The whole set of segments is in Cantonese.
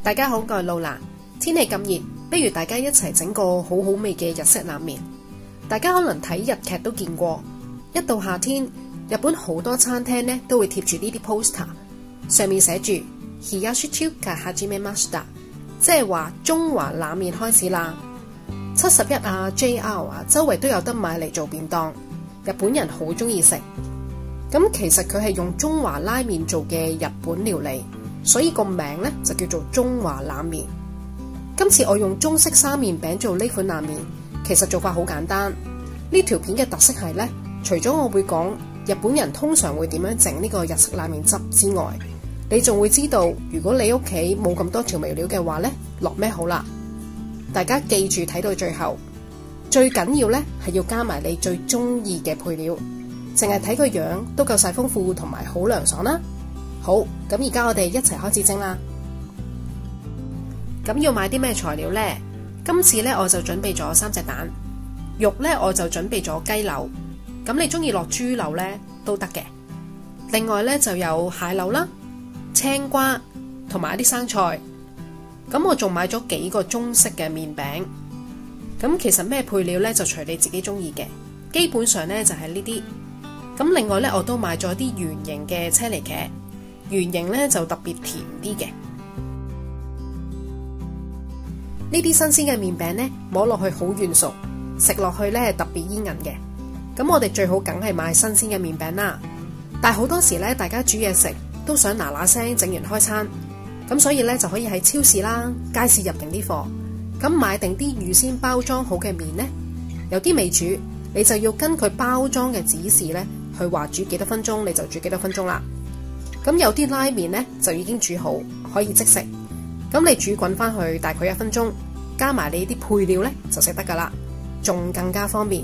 大家好，我係露娜。天氣咁熱，不如大家一齊整個好好味嘅日式冷麵。大家可能睇日劇都見過，一到夏天，日本好多餐廳呢都會貼住呢啲 poster， 上面寫住冷やし中華始めました，即係話中華冷麵開始啦。71啊 JR 啊，周圍都有得買嚟做便當，日本人好中意食。咁其實佢係用中華拉麵做嘅日本料理，所以個名呢就叫做中華冷麵。今次我用中式生麵餅做呢款冷麵，其實做法好簡單。呢條片嘅特色係呢，除咗我會講日本人通常會點樣整呢個日式冷麵汁之外，你仲會知道如果你屋企冇咁多調味料嘅話呢，落咩好啦。大家記住睇到最後，最緊要呢係要加埋你最中意嘅配料，淨係睇個樣都夠晒豐富同埋好涼爽啦。好，咁而家我哋一齊開始蒸啦。咁要買啲咩材料呢？今次呢我就準備咗3隻蛋，肉呢我就準備咗雞柳，咁你中意落豬柳呢都得嘅。另外呢就有蟹柳啦、青瓜同埋一啲生菜。咁我仲買咗幾個中式嘅麵餅。咁其實咩配料呢就隨你自己中意嘅，基本上呢就係呢啲。咁另外呢我都買咗啲圓形嘅車厘茄，圓形呢就特別甜啲嘅。呢啲新鮮嘅麵餅呢，摸落去好軟熟，食落去呢係特別煙韌嘅。咁我哋最好梗係買新鮮嘅麵餅啦。但係好多時呢，大家煮嘢食都想嗱嗱聲整完開餐，咁所以呢，就可以喺超市啦、街市入定啲貨，咁買定啲預先包裝好嘅麵呢，有啲未煮，你就要跟佢包裝嘅指示呢，去話煮幾多分鐘，你就煮幾多分鐘啦。咁有啲拉麵呢，就已經煮好，可以即食。咁你煮滾返去大概1分鐘，加埋你啲配料呢，就食得噶啦，仲更加方便。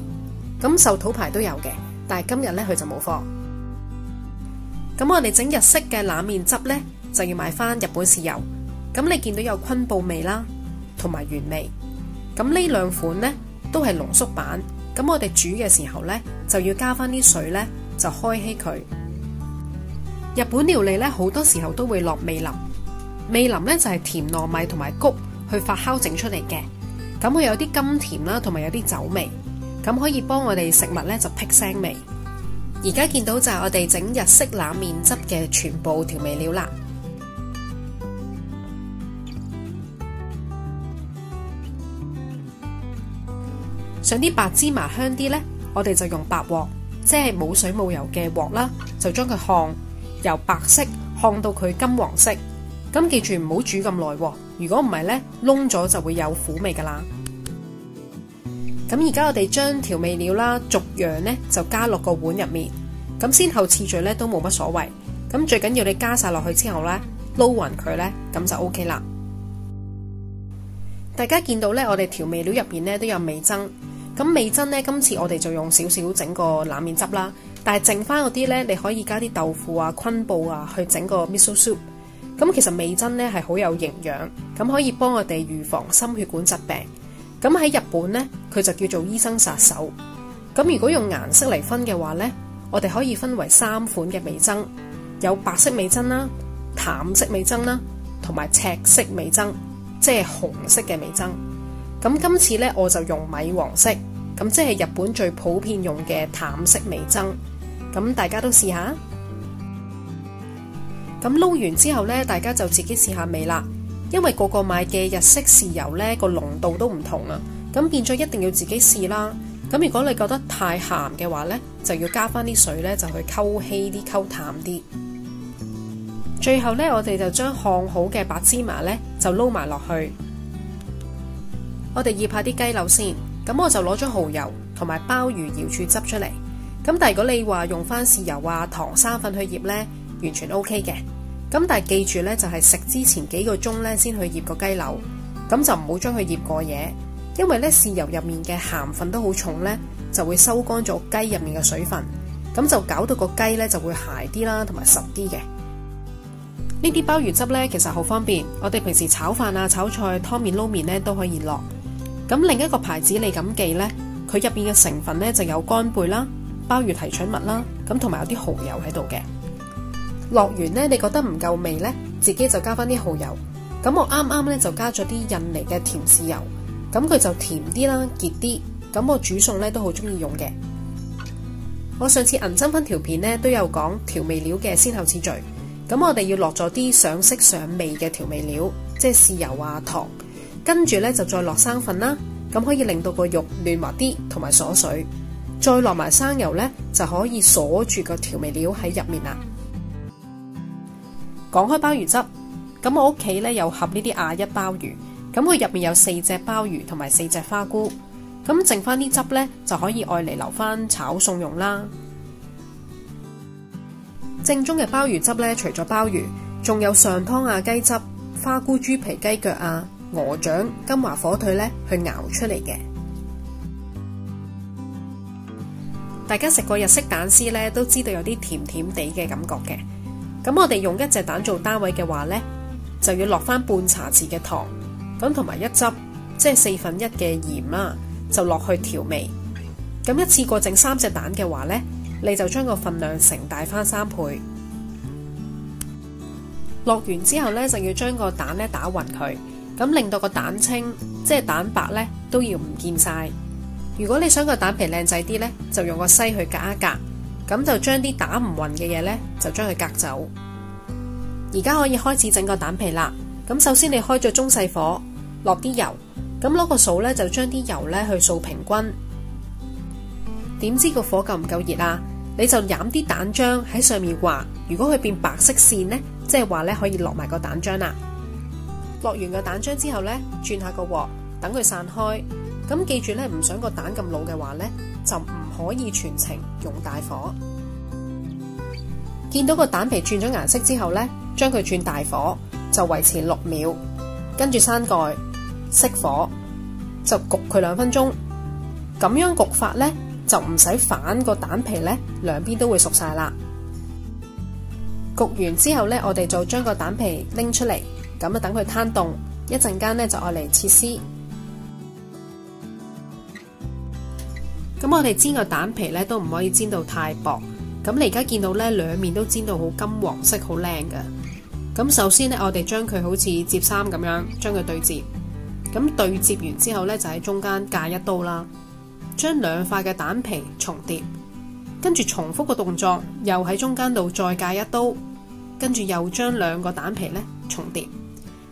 咁壽桃牌都有嘅，但係今日呢，佢就冇貨。咁我哋整日式嘅冷麵汁呢，就要買返日本豉油。咁你見到有昆布味啦，同埋原味。咁呢兩款呢，都係濃縮版。咁我哋煮嘅時候呢，就要加返啲水呢，就開稀佢。日本料理呢，好多時候都會落味淋。味淋呢就係甜糯米同埋穀去發酵整出嚟嘅，咁佢有啲甘甜啦，同埋有啲酒味，咁可以幫我哋食物呢就辟腥味。而家見到就係我哋整日式冷麵汁嘅全部調味料啦。想啲白芝麻香啲呢，我哋就用白鑊，即係冇水冇油嘅鑊啦，就將佢烘，由白色烘到佢金黃色。咁記住唔好煮咁耐喎，如果唔係呢，燶咗就會有苦味噶啦。咁而家我哋將調味料啦，逐樣呢就加落個碗入面，咁先後次序呢都冇乜所謂。咁最緊要你加晒落去之後呢，撈勻佢呢，咁就 OK 啦。大家見到呢，我哋調味料入面呢都有味噌，咁味噌呢，今次我哋就用少少整個冷麵汁啦，但係剩翻嗰啲呢，你可以加啲豆腐啊、昆布啊去整個 miso soup。咁其實味噌呢係好有營養，咁可以幫我哋預防心血管疾病。咁喺日本呢，佢就叫做醫生殺手。咁如果用顏色嚟分嘅話呢，我哋可以分為3款嘅味噌，有白色味噌啦、淡色味噌啦，同埋赤色味噌，即係紅色嘅味噌。咁今次呢，我就用米黃色，咁即係日本最普遍用嘅淡色味噌。咁大家都試下。咁撈完之後呢，大家就自己試下味啦。因為個個買嘅日式豉油呢個濃度都唔同啊，咁變咗一定要自己試啦。咁如果你覺得太鹹嘅話呢，就要加翻啲水呢，就去溝稀啲、溝淡啲。最後呢，我哋就將烘好嘅白芝麻呢，就撈埋落去。我哋醃下啲雞柳先，咁我就攞咗蠔油同埋鮑魚瑤柱汁出嚟。咁但係如果你話用翻豉油啊、糖生粉去醃呢，完全 OK 嘅。咁但係記住呢，就係食之前幾個鐘呢先去醃個雞柳，咁就唔好將佢醃過夜，因為呢豉油入面嘅鹹分都好重呢，就會收乾咗雞入面嘅水分，咁就搞到個雞呢就會鞋啲啦，同埋實啲嘅。呢啲鮑魚汁呢其實好方便，我哋平時炒飯啊、炒菜、湯麵、撈麵呢都可以落。咁另一個牌子李錦記呢，佢入面嘅成分呢就有乾貝啦、鮑魚提取物啦，咁同埋有啲蠔油喺度嘅。落完呢，你覺得唔夠味呢，自己就加翻啲蠔油，咁我啱啱咧就加咗啲印尼嘅甜豉油，咁佢就甜啲啦，結啲。咁我煮餸咧都好中意用嘅。我上次銀針分條片咧都有講調味料嘅先後次序。咁我哋要落咗啲上色上味嘅調味料，即係豉油啊、糖，跟住咧就再落生粉啦。咁可以令到個肉嫩滑啲，同埋鎖水。再落埋生油咧，就可以鎖住個調味料喺入面啦。講開鮑魚汁，咁我屋企咧有盒呢啲亞一鮑魚，咁佢入面有4隻鮑魚同埋4隻花菇，咁剩翻啲汁咧就可以愛嚟留翻炒餸用啦。正宗嘅鮑魚汁咧，除咗鮑魚，仲有上湯啊、雞汁、花菇、豬皮、雞腳啊、鵝掌、金華火腿咧去熬出嚟嘅。大家食過日式蛋絲咧，都知道有啲甜甜地嘅感覺嘅。咁我哋用1隻蛋做單位嘅話咧，就要落翻半茶匙嘅糖，咁同埋1汁，即係1/4嘅鹽啦，就落去調味。咁一次過整3隻蛋嘅話咧，你就將個份量乘大翻3倍。落完之後咧，就要將個蛋咧打勻佢，咁令到個蛋清，即係蛋白咧都要唔見晒。如果你想個蛋皮靚仔啲咧，就用個篩去隔一隔，咁就將啲打唔勻嘅嘢咧，就將佢隔走。而家可以開始整個蛋皮啦。咁首先你開咗中細火，落啲油，咁攞個掃咧就將啲油咧去掃平均。點知個火夠唔夠熱啊？你就飲啲蛋漿喺上面滑，如果佢變白色線呢，即係話咧可以落埋個蛋漿啦。落完個蛋漿之後呢，轉下個鑊，等佢散開。咁記住咧，唔想個蛋咁老嘅話呢，就唔可以全程用大火。見到個蛋皮轉咗顏色之後呢，將佢轉大火，就維持6秒，跟住閂蓋，熄火，就焗佢2分鐘。咁樣焗法呢，就唔使反個蛋皮呢，兩邊都會熟晒啦。焗完之後呢，我哋就將個蛋皮拎出嚟，咁啊等佢攤凍，一陣間呢，就愛嚟切絲。咁我哋煎個蛋皮呢，都唔可以煎到太薄。咁你而家見到呢，兩面都煎到好金黃色，好靚㗎。咁首先呢，我哋將佢好似摺衫咁樣，將佢對摺。咁對摺完之後呢，就喺中間架一刀啦。將2塊嘅蛋皮重疊，跟住重複個動作，又喺中間度再架一刀，跟住又將2個蛋皮呢重疊，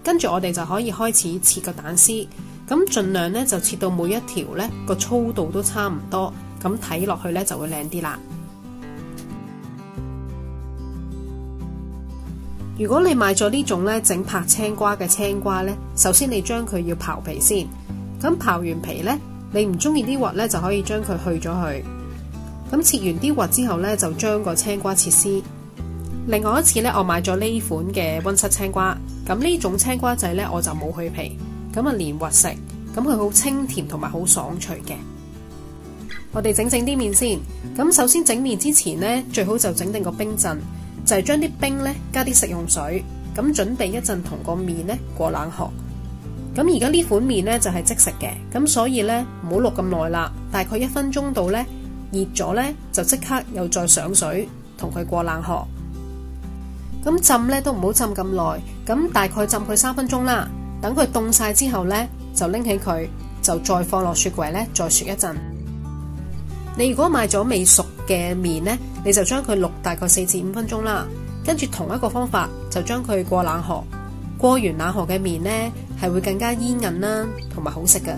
跟住我哋就可以開始切個蛋絲。咁盡量呢就切到每一條呢個粗度都差唔多，咁睇落去呢就會靚啲啦。如果你買咗呢種呢整拍青瓜嘅青瓜呢，首先你將佢要刨皮先。咁刨完皮呢，你唔中意啲核呢，就可以將佢去咗佢。咁切完啲核之後呢，就將個青瓜切絲。另外一次呢，我買咗呢款嘅溫室青瓜。咁呢種青瓜仔呢，我就冇去皮，咁啊連核食，咁佢好清甜同埋好爽脆嘅。我哋整啲麵先。咁首先整麵之前呢，最好就整定個冰陣，就係將啲冰呢加啲食用水，咁準備一陣同個麵呢過冷河。咁而家呢款麵呢，就係即食嘅，咁所以呢，唔好淥咁耐啦，大概1分鐘到呢，熱咗呢，就即刻又再上水同佢過冷河。咁浸呢都唔好浸咁耐，咁大概浸佢3分鐘啦。等佢凍晒之後呢，就拎起佢，就再放落雪櫃呢，再雪一陣。你如果買咗未熟嘅麵呢，你就將佢淥大概4至5分鐘啦。跟住同一個方法就將佢過冷河。過完冷河嘅麵呢，係會更加煙韌啦，同埋好食㗎。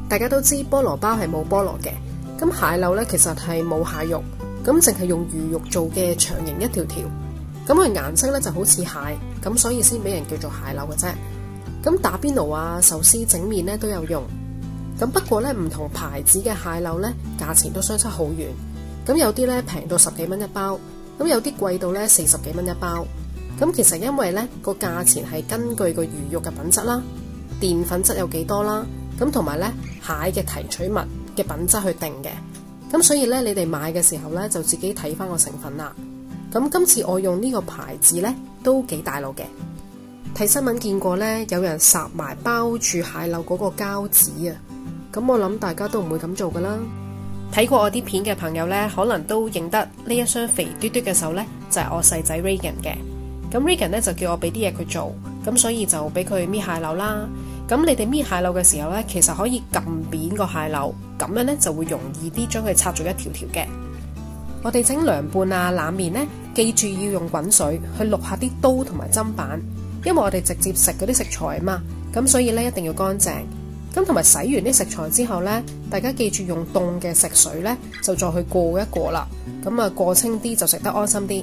大家都知菠蘿包係冇菠蘿嘅，咁蟹柳呢，其實係冇蟹肉，咁淨係用魚肉做嘅長形一條條，咁佢顏色呢就好似蟹，咁所以先俾人叫做蟹柳嘅啫。咁打邊爐啊、壽司整麵呢都有用，咁不過呢，唔同牌子嘅蟹柳呢，價錢都相差好遠，咁有啲呢平到10幾蚊一包，咁有啲貴到呢40幾蚊一包。咁其實因為呢個價錢係根據個魚肉嘅品質啦、澱粉質有幾多啦，咁同埋呢蟹嘅提取物嘅品質去定嘅。咁所以呢，你哋買嘅時候呢，就自己睇翻個成分啦。咁今次我用呢個牌子呢，都幾大路嘅。睇新聞見過呢，有人撒埋包住蟹柳嗰個膠紙啊。咁我諗大家都唔會咁做噶啦。睇過我啲片嘅朋友呢，可能都認得呢一雙肥嘟嘟嘅手呢，就係我細仔 Reagan 嘅。咁咁 Regan 咧就叫我俾啲嘢佢做，咁所以就俾佢搣蟹柳啦。咁你哋搣蟹柳嘅時候咧，其實可以撳扁個蟹柳，咁樣咧就會容易啲將佢拆做一條條嘅。我哋整涼拌啊冷麵咧，記住要用滾水去渌下啲刀同埋砧板，因為我哋直接食嗰啲食材啊嘛，咁所以咧一定要乾淨。咁同埋洗完啲食材之後咧，大家記住用凍嘅食水咧，就再去過一過啦。咁啊過清啲就食得安心啲。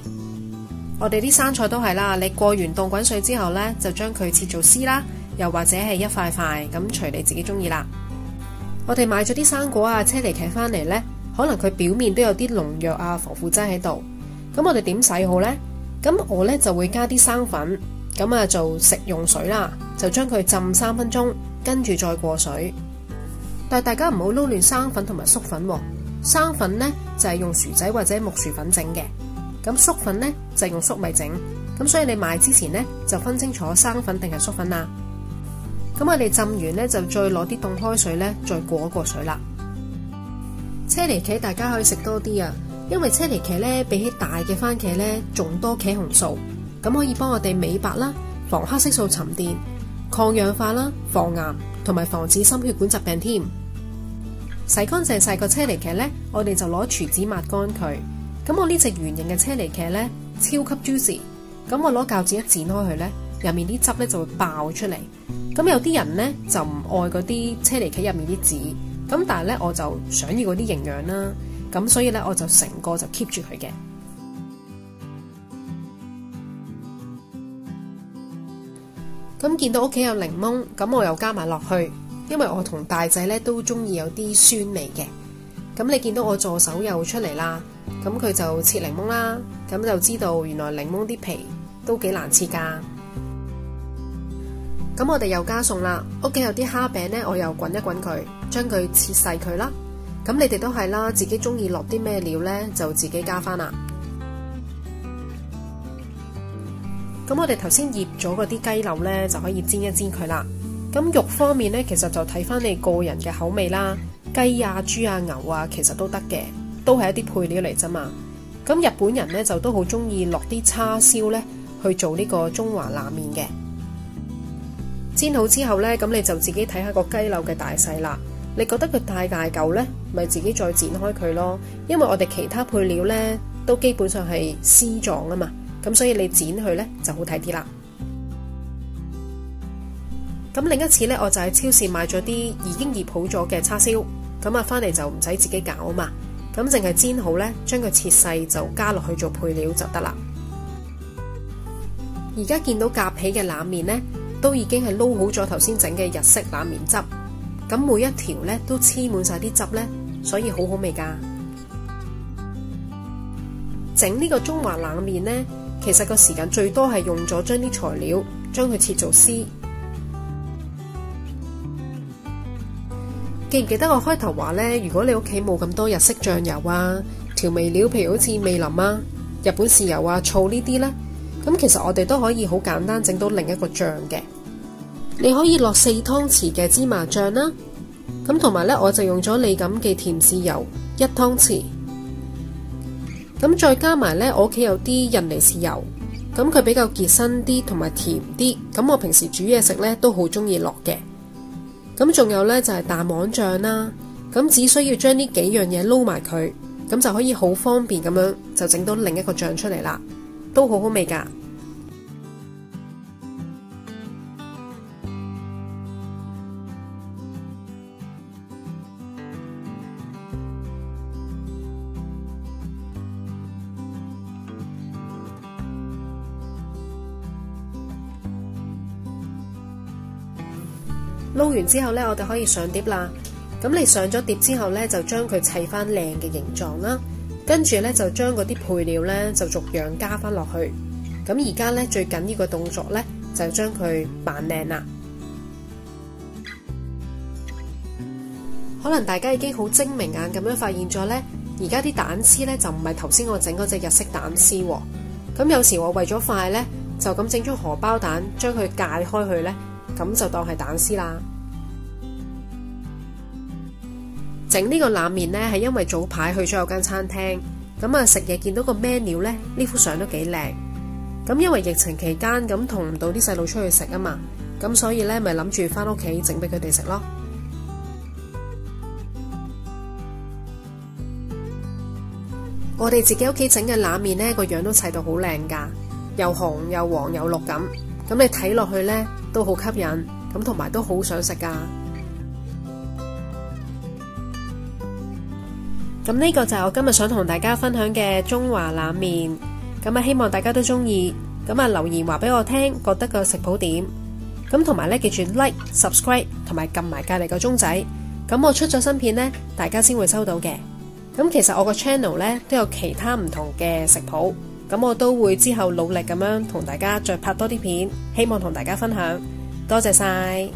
我哋啲生菜都係啦，你過完凍滾水之後咧，就將佢切做絲啦，又或者係一塊塊咁，隨你自己中意啦。我哋買咗啲生果啊、車厘茄翻嚟咧，可能佢表面都有啲農藥啊、防腐劑喺度。咁我哋點洗好呢？咁我咧就會加啲生粉，咁啊做食用水啦，就將佢浸3分鐘，跟住再過水。但係大家唔好撈亂生粉同埋粟粉喎。生粉呢就係用薯仔或者木薯粉整嘅，咁粟粉呢就係用粟米整。咁所以你買之前呢，就分清楚生粉定係粟粉啦。咁我哋浸完呢，就再攞啲凍開水呢，再過一過水啦。車厘茄大家可以食多啲啊，因為車厘茄呢比起大嘅番茄呢仲多茄紅素，咁可以幫我哋美白啦、防黑色素沉澱、抗氧化啦、防癌同埋防止心血管疾病添。洗乾淨晒個車厘茄呢，我哋就攞廚紙抹乾佢。咁我呢隻圓形嘅車厘茄呢，超級 juicy， 咁我攞鉸剪一剪開佢呢，入面啲汁呢就會爆出嚟。咁有啲人呢，就唔愛嗰啲車厘茄入面啲籽，咁但係呢，我就想要嗰啲營養啦，咁所以呢，我就成個就 keep 住佢嘅。咁見到屋企有檸檬，咁我又加埋落去，因為我同大仔呢都中意有啲酸味嘅。咁你見到我助手又出嚟啦，咁佢就切檸檬啦，咁就知道原來檸檬啲皮都幾難切噶。咁我哋又加餸啦，屋企有啲蝦餅呢，我又滾一滾佢，將佢切細佢啦。咁你哋都係啦，自己中意落啲咩料呢，就自己加翻啦。咁我哋頭先醃咗嗰啲雞柳呢，就可以煎一煎佢啦。咁肉方面呢，其實就睇翻你個人嘅口味啦。雞啊、豬啊、牛啊，其實都得嘅，都係一啲配料嚟啫嘛。咁日本人呢，就都好中意落啲叉燒呢去做呢個中華冷麵嘅。煎好之後呢，咁你就自己睇下個雞柳嘅大細啦。你覺得佢太大嚿呢，咪自己再剪開佢咯。因為我哋其他配料呢，都基本上係絲狀啊嘛，咁所以你剪佢呢就好睇啲啦。咁另一次呢，我就喺超市買咗啲已經醃好咗嘅叉燒，咁啊翻嚟就唔使自己搞啊嘛，咁淨係煎好呢，將佢切細就加落去做配料就得啦。而家見到夾起嘅冷麵呢，都已經係撈好咗頭先整嘅日式冷麵汁，咁每一條呢都黐滿晒啲汁呢，所以好好味噶。整呢個中華冷麵呢，其實個時間最多係用咗將啲材料將佢切做絲。記唔記得我開頭話呢？如果你屋企冇咁多日式醬油啊、調味料，譬如好似味淋啊、日本豉油啊、醋呢啲呢，咁其實我哋都可以好簡單整到另一個醬嘅。你可以落4湯匙嘅芝麻醬啦，咁同埋呢，我就用咗利錦記甜豉油1湯匙，咁再加埋呢，我屋企有啲印尼豉油，咁佢比較結身啲同埋甜啲，咁我平時煮嘢食呢都好中意落嘅。咁仲有呢，就係蛋黃醬啦，咁只需要將呢幾樣嘢撈埋佢，咁就可以好方便咁樣就整到另一個醬出嚟啦，都好好味噶。撈完之後呢，我哋可以上碟啦。咁你上咗碟之後呢，就將佢砌翻靚嘅形狀啦。跟住呢，就將嗰啲配料呢，就逐樣加翻落去。咁而家呢，最緊要個動作呢，就將佢扮靚啦。可能大家已經好精明眼咁樣發現咗呢，而家啲蛋絲呢，就唔係頭先我整嗰隻日式蛋絲喎。咁有時我為咗快呢，就咁整咗荷包蛋，將佢界開去呢。咁就當係蛋絲啦。整呢個冷麵呢，係因為早排去咗有間餐廳，咁啊食嘢見到個 menu 呢，呢幅相都幾靚。咁因為疫情期間咁同唔到啲細路出去食啊嘛，咁所以呢咪諗住返屋企整俾佢哋食咯。我哋自己屋企整嘅冷麵呢個樣都砌到好靚㗎，又紅又黃又綠咁，咁你睇落去呢都好吸引，咁同埋都好想食㗎。咁呢個就係我今日想同大家分享嘅中華冷麵，咁啊希望大家都中意，咁啊留言話俾我聽，覺得個食譜點，咁同埋呢記住 like、subscribe 同埋撳埋隔離個鐘仔，咁我出咗新片呢，大家先會收到嘅。咁其實我個 channel 呢都有其他唔同嘅食譜，咁我都會之後努力咁樣同大家再拍多啲片，希望同大家分享。多謝晒。